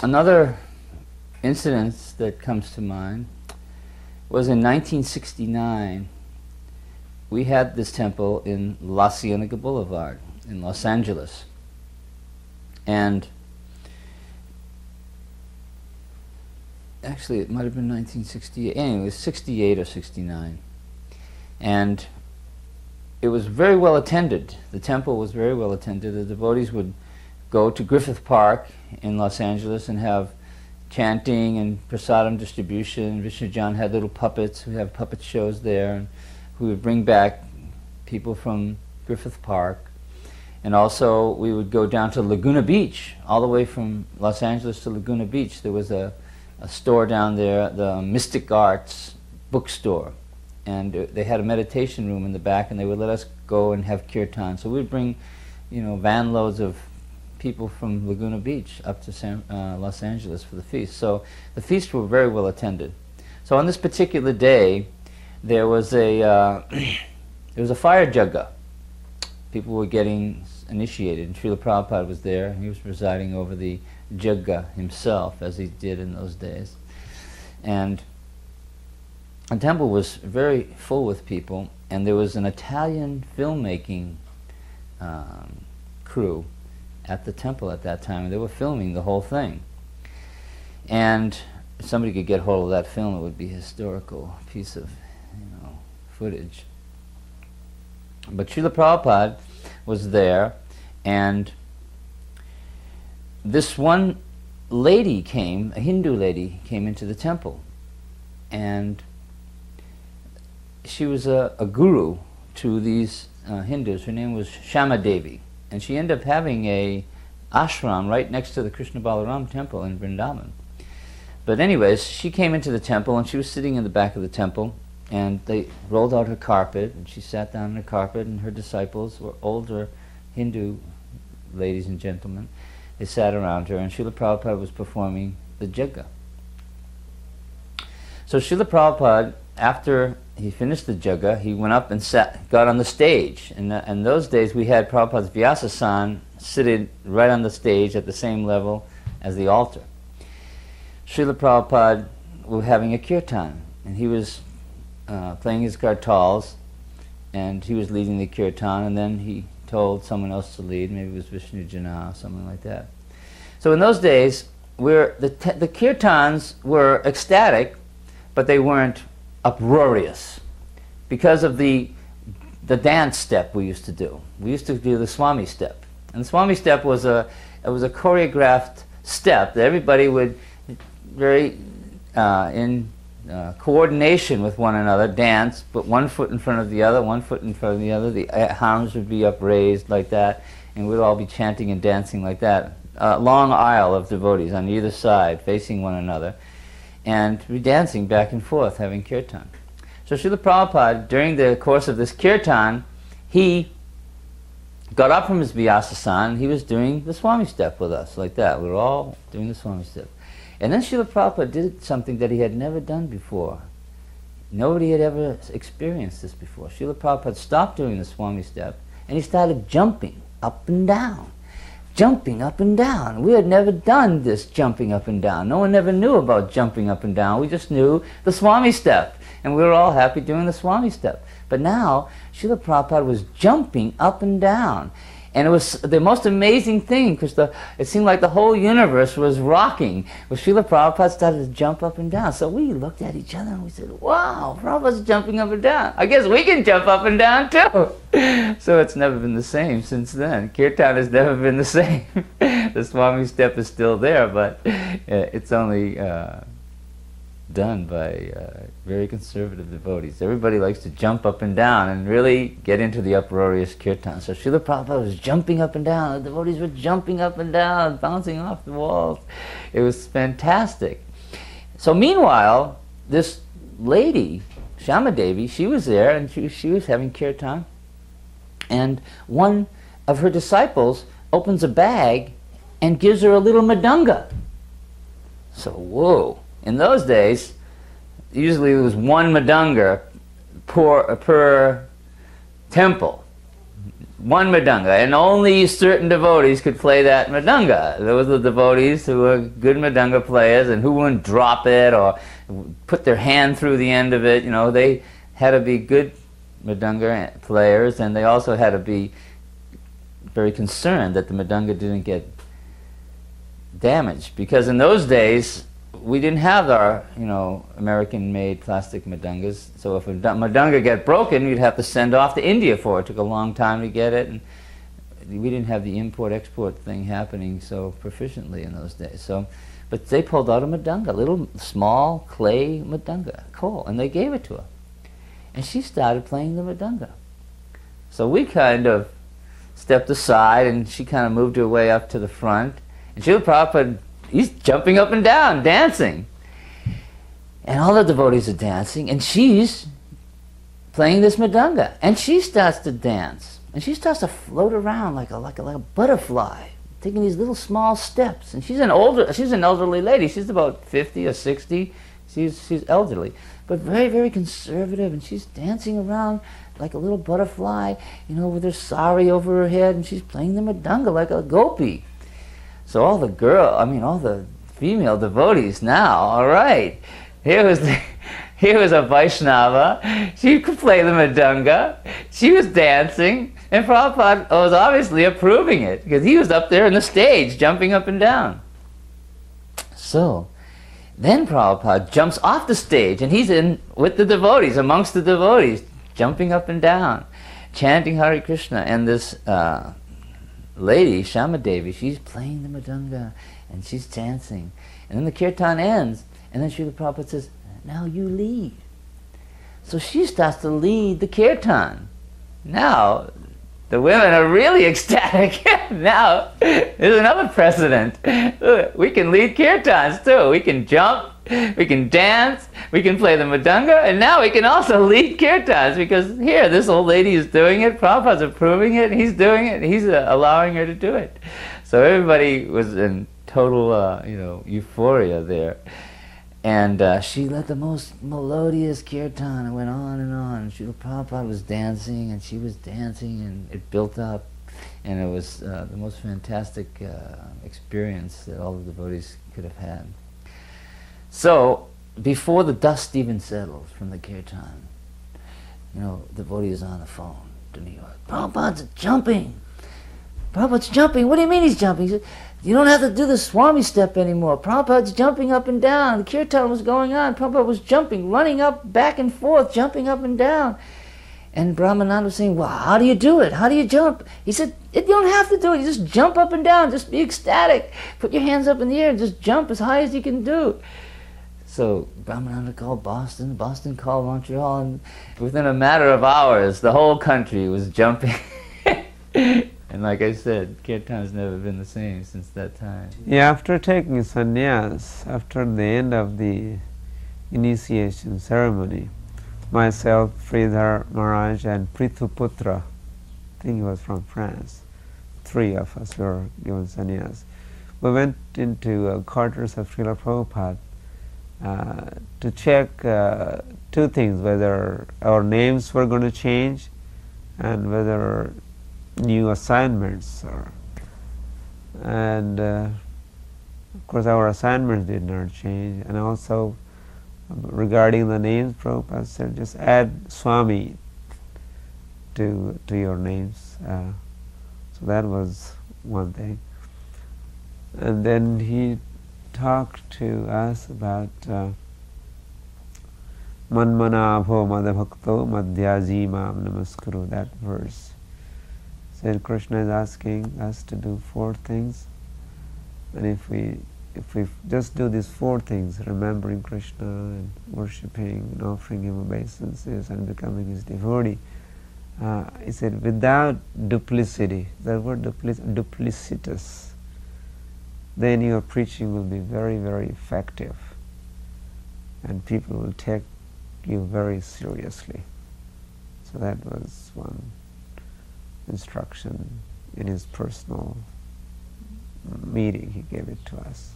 Another incident that comes to mind was in 1969. We had this temple in La Cienega Boulevard in Los Angeles. And actually it might have been 1968, anyway, it was 68 or 69. And it was very well attended. The temple was very well attended. The devotees would go to Griffith Park in Los Angeles and have chanting and prasadam distribution. Vishnu John had little puppets. We have puppet shows there. And we would bring back people from Griffith Park. And also we would go down to Laguna Beach, all the way from Los Angeles to Laguna Beach. There was a store down there, the Mystic Arts bookstore. And they had a meditation room in the back, and they would let us go and have kirtan. So we'd bring, van loads of people from Laguna Beach up to Los Angeles for the feast. So the feasts were very well attended. So on this particular day, there was a fire jagga. People were getting initiated, and Srila Prabhupada was there. He was presiding over the jagga himself, as he did in those days. And the temple was very full with people, and there was an Italian filmmaking crew at the temple at that time, and they were filming the whole thing. And if somebody could get hold of that film, it would be a historical piece of footage. But Srila Prabhupada was there, and this one lady came, a Hindu lady, came into the temple. And she was a guru to these Hindus. Her name was Shama Devi. And she ended up having a ashram right next to the Krishna Balaram temple in Vrindavan. But anyways, she came into the temple, and she was sitting in the back of the temple, and they rolled out her carpet, and she sat down on the carpet, and her disciples were older Hindu ladies and gentlemen. They sat around her, and Srila Prabhupada was performing the jagga. So Srila Prabhupada, after he finished the jagga, he went up and got on the stage. And in those days, we had Prabhupada's Vyasasan seated right on the stage at the same level as the altar. Srila Prabhupada was having a kirtan, and he was playing his kartals, and he was leading the kirtan, and then he told someone else to lead. Maybe it was Vishnu Jana or something like that. So in those days, the kirtans were ecstatic, but they weren't uproarious because of the dance step we used to do. We used to do the Swami step, and the Swami step was a choreographed step that everybody would very in coordination with one another dance, put one foot in front of the other, one foot in front of the other. The arms would be upraised like that, and we'd all be chanting and dancing like that. A long aisle of devotees on either side facing one another, and be dancing back and forth, having kirtan. So Srila Prabhupada, during the course of this kirtan, he got up from his Vyasasana, and he was doing the Swami step with us, like that. We were all doing the Swami step. And then Srila Prabhupada did something that he had never done before. Nobody had ever experienced this before. Srila Prabhupada stopped doing the Swami step, and he started jumping up and down. Jumping up and down. We had never done this jumping up and down. No one ever knew about jumping up and down. We just knew the Swami step, and we were all happy doing the Swami step. But now, Srila Prabhupada was jumping up and down. And it was the most amazing thing, because it seemed like the whole universe was rocking. But Srila Prabhupada started to jump up and down. So we looked at each other and we said, wow, Prabhupada's jumping up and down. I guess we can jump up and down too. So it's never been the same since then. Kirtan has never been the same. The Swami step is still there, but it's only done by very conservative devotees. Everybody likes to jump up and down and really get into the uproarious kirtan. So Srila Prabhupada was jumping up and down. The devotees were jumping up and down, bouncing off the walls. It was fantastic. So meanwhile, this lady, Shama Devi, she was there, and she was having kirtan. And one of her disciples opens a bag and gives her a little madanga. So, whoa. In those days, usually there was one madanga per temple. one mridanga, and only certain devotees could play that mridanga. Those were the devotees who were good mridanga players and who wouldn't drop it or put their hand through the end of it. You know, they had to be good mridanga players, and they also had to be very concerned that the mridanga didn't get damaged, because in those days we didn't have our, you know, American-made plastic mridangas. So if a mridanga got broken, you'd have to send off to India for it. It took a long time to get it, and we didn't have the import-export thing happening so proficiently in those days. So, but they pulled out a mridanga, a little small clay mridanga, cool, and they gave it to her, and she started playing the mridanga. So we kind of stepped aside, and she kind of moved her way up to the front, and Srila Prabhupada, he's jumping up and down, dancing. And all the devotees are dancing, and she's playing this mridanga. And she starts to dance. And she starts to float around like a butterfly, taking these little small steps. And she's an elderly lady. She's about 50 or 60. She's elderly, but very, very conservative. And she's dancing around like a little butterfly, you know, with her sari over her head, and she's playing the mridanga like a gopi. So all the female devotees now, all right, here was a Vaishnava, she could play the mridanga, she was dancing, and Prabhupada was obviously approving it, because he was up there on the stage, jumping up and down. So, then Prabhupada jumps off the stage, and he's in with the devotees, amongst the devotees, jumping up and down, chanting Hare Krishna, and this lady, Shama Devi, she's playing the mridanga and she's dancing. And then the kirtan ends, and then Srila Prabhupada says, now you lead. So she starts to lead the kirtan. Now, the women are really ecstatic. Now, there's another precedent. We can lead kirtans too. We can jump, we can dance, we can play the mridanga, and now we can also lead kirtans, because here, this old lady is doing it, Prabhupada's approving it, he's doing it, he's allowing her to do it. So everybody was in total, you know, euphoria there. And she led the most melodious kirtan, and went on and on. And Srila Prabhupada was dancing, and she was dancing, and it built up. And it was the most fantastic experience that all the devotees could have had. So, before the dust even settles from the kirtan, you know, the devotee is on the phone to New York. Prabhupada's jumping! Prabhupada's jumping! What do you mean he's jumping? He said, you don't have to do the Swami step anymore. Prabhupada's jumping up and down. The kirtan was going on. Prabhupada was jumping, running up, back and forth, jumping up and down. And Brahmananda was saying, well, how do you do it? How do you jump? He said, you don't have to do it. You just jump up and down. Just be ecstatic. Put your hands up in the air and just jump as high as you can do. So Brahmananda called Boston. Boston called Montreal. And within a matter of hours, the whole country was jumping. And like I said, kirtan's never been the same since that time. Yeah, after taking sannyas, after the end of the initiation ceremony, myself, Sridhar Maharaj, and Prithuputra, I think he was from France, 3 of us were given sannyas. We went into quarters of Srila Prabhupada to check 2 things, whether our names were going to change and whether new assignments are. And of course our assignments did not change, and also regarding the names, Prabhupada said just add Swami to your names. So that was one thing. And then he talked to us about Manmanabho Madhavakto Madhyaji Mam Namaskuru, that verse. Said Krishna is asking us to do 4 things, and if we just do these 4 things, remembering Krishna and worshipping and offering him obeisances and becoming his devotee, he said without duplicity, the word duplicitous, then your preaching will be very, very effective, and people will take you very seriously. So that was one instruction in his personal meeting. He gave it to us.